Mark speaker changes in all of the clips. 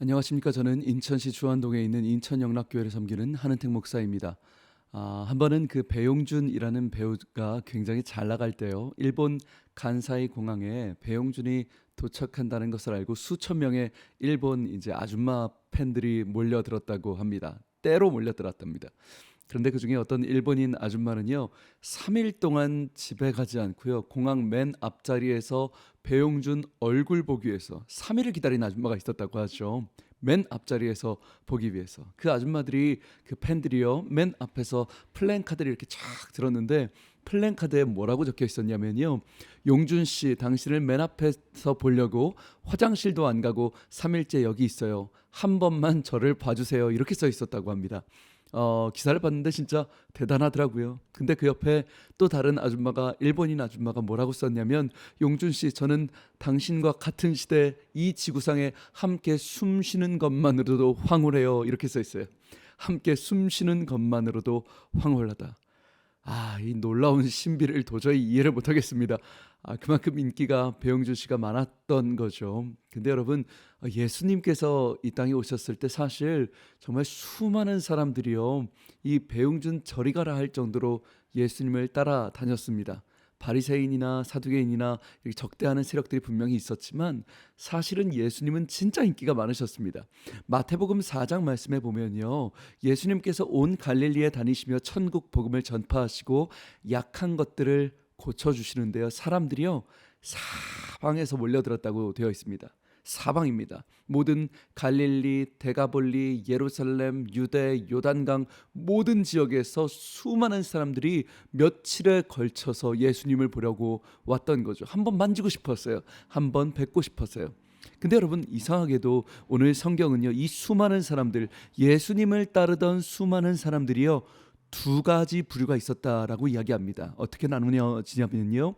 Speaker 1: 안녕하십니까. 저는 인천시 주안동에 있는 인천영락교회를 섬기는 한은택 목사입니다. 한 번은 그 배용준이라는 배우가 굉장히 잘 나갈 때요, 일본 간사이 공항에 배용준이 도착한다는 것을 알고 수천 명의 일본 이제 아줌마 팬들이 몰려들었다고 합니다. 때로 몰려들었답니다. 그런데 그중에 어떤 일본인 아줌마는요, 3일 동안 집에 가지 않고요, 공항 맨 앞자리에서 배용준 얼굴 보기 위해서 3일을 기다린 아줌마가 있었다고 하죠. 맨 앞자리에서 보기 위해서. 그 아줌마들이, 그 팬들이요, 맨 앞에서 플랜카드를 이렇게 쫙 들었는데, 플랜카드에 뭐라고 적혀 있었냐면요, 용준 씨, 당신을 맨 앞에서 보려고 화장실도 안 가고 3일째 여기 있어요. 한 번만 저를 봐주세요. 이렇게 써 있었다고 합니다. 기사를 봤는데 진짜 대단하더라고요. 근데 그 옆에 또 다른 아줌마가, 일본인 아줌마가 뭐라고 썼냐면, 용준 씨, 저는 당신과 같은 시대 이 지구상에 함께 숨 쉬는 것만으로도 황홀해요. 이렇게 써 있어요. 함께 숨 쉬는 것만으로도 황홀하다. 이 놀라운 신비를 도저히 이해를 못하겠습니다. 그만큼 인기가 배용준 씨가 많았던 거죠. 근데 여러분, 예수님께서 이 땅에 오셨을 때 사실 정말 수많은 사람들이요, 이 배용준 저리 가라 할 정도로 예수님을 따라다녔습니다. 바리새인이나 사두개인이나 이렇게 적대하는 세력들이 분명히 있었지만, 사실은 예수님은 진짜 인기가 많으셨습니다. 마태복음 4장 말씀에 보면요, 예수님께서 온 갈릴리에 다니시며 천국 복음을 전파하시고 약한 것들을 고쳐주시는데요, 사람들이요 사방에서 몰려들었다고 되어 있습니다. 사방입니다. 모든 갈릴리, 데가볼리, 예루살렘, 유대, 요단강 모든 지역에서 수많은 사람들이 며칠에 걸쳐서 예수님을 보려고 왔던 거죠. 한번 만지고 싶었어요. 한번 뵙고 싶었어요. 근데 여러분, 이상하게도 오늘 성경은요, 이 수많은 사람들, 예수님을 따르던 수많은 사람들이요, 두 가지 부류가 있었다라고 이야기합니다. 어떻게 나누냐면요,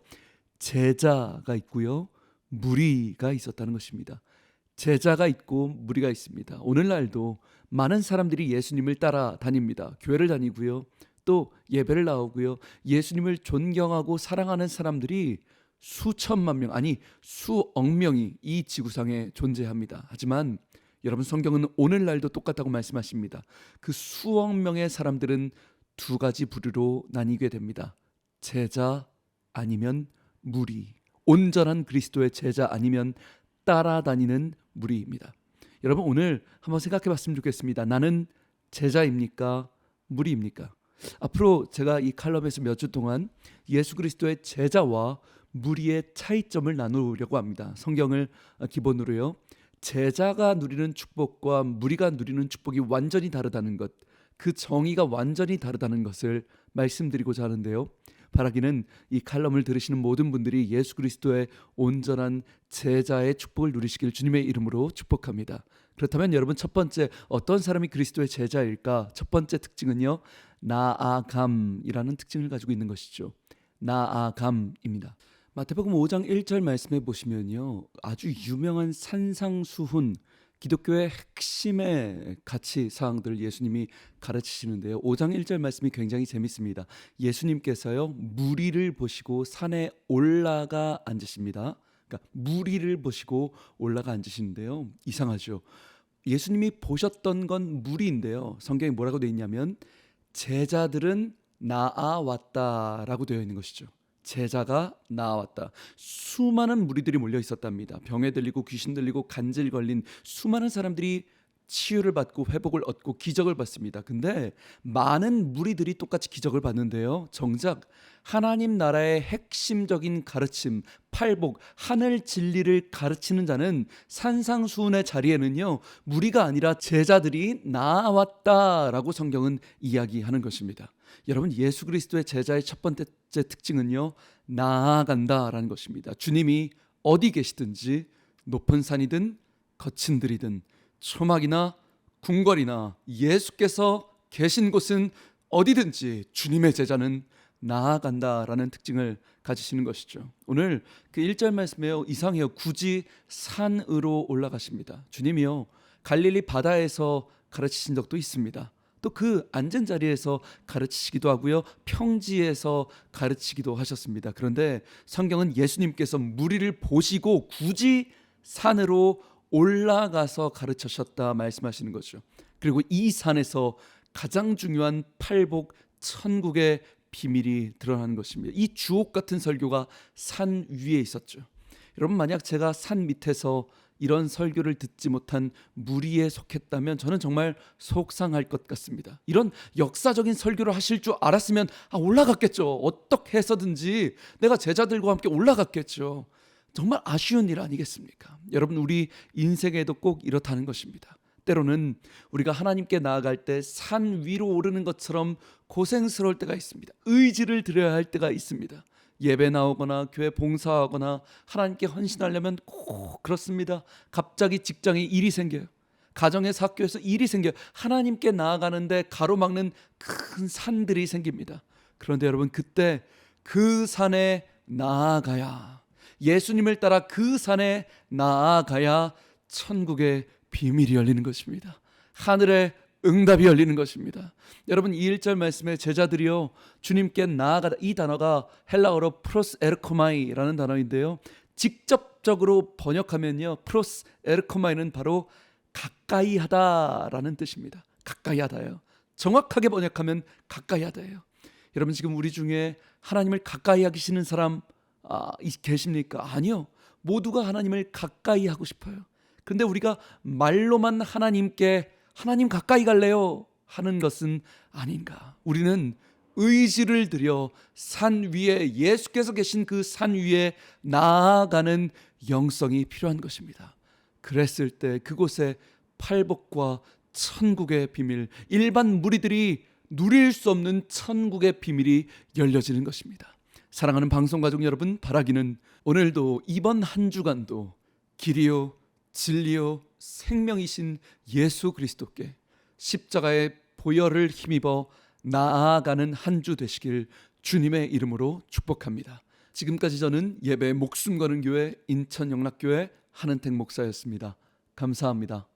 Speaker 1: 제자가 있고요, 무리가 있었다는 것입니다. 제자가 있고 무리가 있습니다. 오늘날도 많은 사람들이 예수님을 따라다닙니다. 교회를 다니고요, 또 예배를 나오고요, 예수님을 존경하고 사랑하는 사람들이 수천만 명, 아니 수억 명이 이 지구상에 존재합니다. 하지만 여러분, 성경은 오늘날도 똑같다고 말씀하십니다. 그 수억 명의 사람들은 두 가지 부류로 나뉘게 됩니다. 제자 아니면 무리. 온전한 그리스도의 제자 아니면 따라다니는 무리입니다. 여러분, 오늘 한번 생각해 봤으면 좋겠습니다. 나는 제자입니까? 무리입니까? 앞으로 제가 이 칼럼에서 몇 주 동안 예수 그리스도의 제자와 무리의 차이점을 나누려고 합니다. 성경을 기본으로요, 제자가 누리는 축복과 무리가 누리는 축복이 완전히 다르다는 것, 그 정의가 완전히 다르다는 것을 말씀드리고자 하는데요, 바라기는 이 칼럼을 들으시는 모든 분들이 예수 그리스도의 온전한 제자의 축복을 누리시길 주님의 이름으로 축복합니다. 그렇다면 여러분, 첫 번째, 어떤 사람이 그리스도의 제자일까? 첫 번째 특징은요, 나아감이라는 특징을 가지고 있는 것이죠. 나아감입니다. 마태복음 5장 1절 말씀해 보시면요, 아주 유명한 산상수훈, 기독교의 핵심의 가치 사항들을 예수님이 가르치시는데요, 5장 1절 말씀이 굉장히 재밌습니다. 예수님께서요, 무리를 보시고 산에 올라가 앉으십니다. 그러니까 무리를 보시고 올라가 앉으시는데요, 이상하죠. 예수님이 보셨던 건 무리인데요, 성경에 뭐라고 되어 있냐면 제자들은 나아왔다라고 되어 있는 것이죠. 제자가 나아왔다. 수많은 무리들이 몰려 있었답니다. 병에 들리고 귀신 들리고 간질 걸린 수많은 사람들이 치유를 받고 회복을 얻고 기적을 받습니다. 근데 많은 무리들이 똑같이 기적을 받는데요, 정작 하나님 나라의 핵심적인 가르침, 팔복, 하늘 진리를 가르치는 자는 산상수훈의 자리에는요, 무리가 아니라 제자들이 나아왔다라고 성경은 이야기하는 것입니다. 여러분, 예수 그리스도의 제자의 첫 번째 특징은요, 나아간다라는 것입니다. 주님이 어디 계시든지, 높은 산이든 거친 들이든 초막이나 궁궐이나 예수께서 계신 곳은 어디든지 주님의 제자는 나아간다라는 특징을 가지시는 것이죠. 오늘 그 1절 말씀에요, 이상해요. 굳이 산으로 올라가십니다. 주님이요, 갈릴리 바다에서 가르치신 적도 있습니다. 또 그 앉은 자리에서 가르치시기도 하고요, 평지에서 가르치기도 하셨습니다. 그런데 성경은 예수님께서 무리를 보시고 굳이 산으로 올라가서 가르치셨다 말씀하시는 거죠. 그리고 이 산에서 가장 중요한 팔복 천국의 비밀이 드러나는 것입니다. 이 주옥 같은 설교가 산 위에 있었죠. 여러분, 만약 제가 산 밑에서 이런 설교를 듣지 못한 무리에 속했다면 저는 정말 속상할 것 같습니다. 이런 역사적인 설교를 하실 줄 알았으면 올라갔겠죠. 어떻게 해서든지 내가 제자들과 함께 올라갔겠죠. 정말 아쉬운 일 아니겠습니까? 여러분, 우리 인생에도 꼭 이렇다는 것입니다. 때로는 우리가 하나님께 나아갈 때 산 위로 오르는 것처럼 고생스러울 때가 있습니다. 의지를 드려야 할 때가 있습니다. 예배 나오거나 교회 봉사하거나 하나님께 헌신하려면 꼭 그렇습니다. 갑자기 직장에 일이 생겨요. 가정에서 학교에서 일이 생겨요. 하나님께 나아가는데 가로막는 큰 산들이 생깁니다. 그런데 여러분, 그때 그 산에 나아가야, 예수님을 따라 그 산에 나아가야 천국의 비밀이 열리는 것입니다. 하늘의 응답이 열리는 것입니다. 여러분, 이 1절 말씀에 제자들이요 주님께 나아가다, 이 단어가 헬라어로 프로스 에르코마이라는 단어인데요, 직접적으로 번역하면요 프로스 에르코마이는 바로 가까이 하다라는 뜻입니다. 가까이 하다요. 정확하게 번역하면 가까이 하다예요. 여러분, 지금 우리 중에 하나님을 가까이 하시는 사람 계십니까? 아니요. 모두가 하나님을 가까이 하고 싶어요. 근데 우리가 말로만 하나님께 하나님 가까이 갈래요 하는 것은 아닌가? 우리는 의지를 들여 산 위에, 예수께서 계신 그 산 위에 나아가는 영성이 필요한 것입니다. 그랬을 때 그곳에 팔복과 천국의 비밀, 일반 무리들이 누릴 수 없는 천국의 비밀이 열려지는 것입니다. 사랑하는 방송가족 여러분, 바라기는 오늘도 이번 한 주간도 길이요 진리요 생명이신 예수 그리스도께 십자가의 보혈을 힘입어 나아가는 한 주 되시길 주님의 이름으로 축복합니다. 지금까지 저는 예배 목숨 거는 교회 인천영락교회 한은택 목사였습니다. 감사합니다.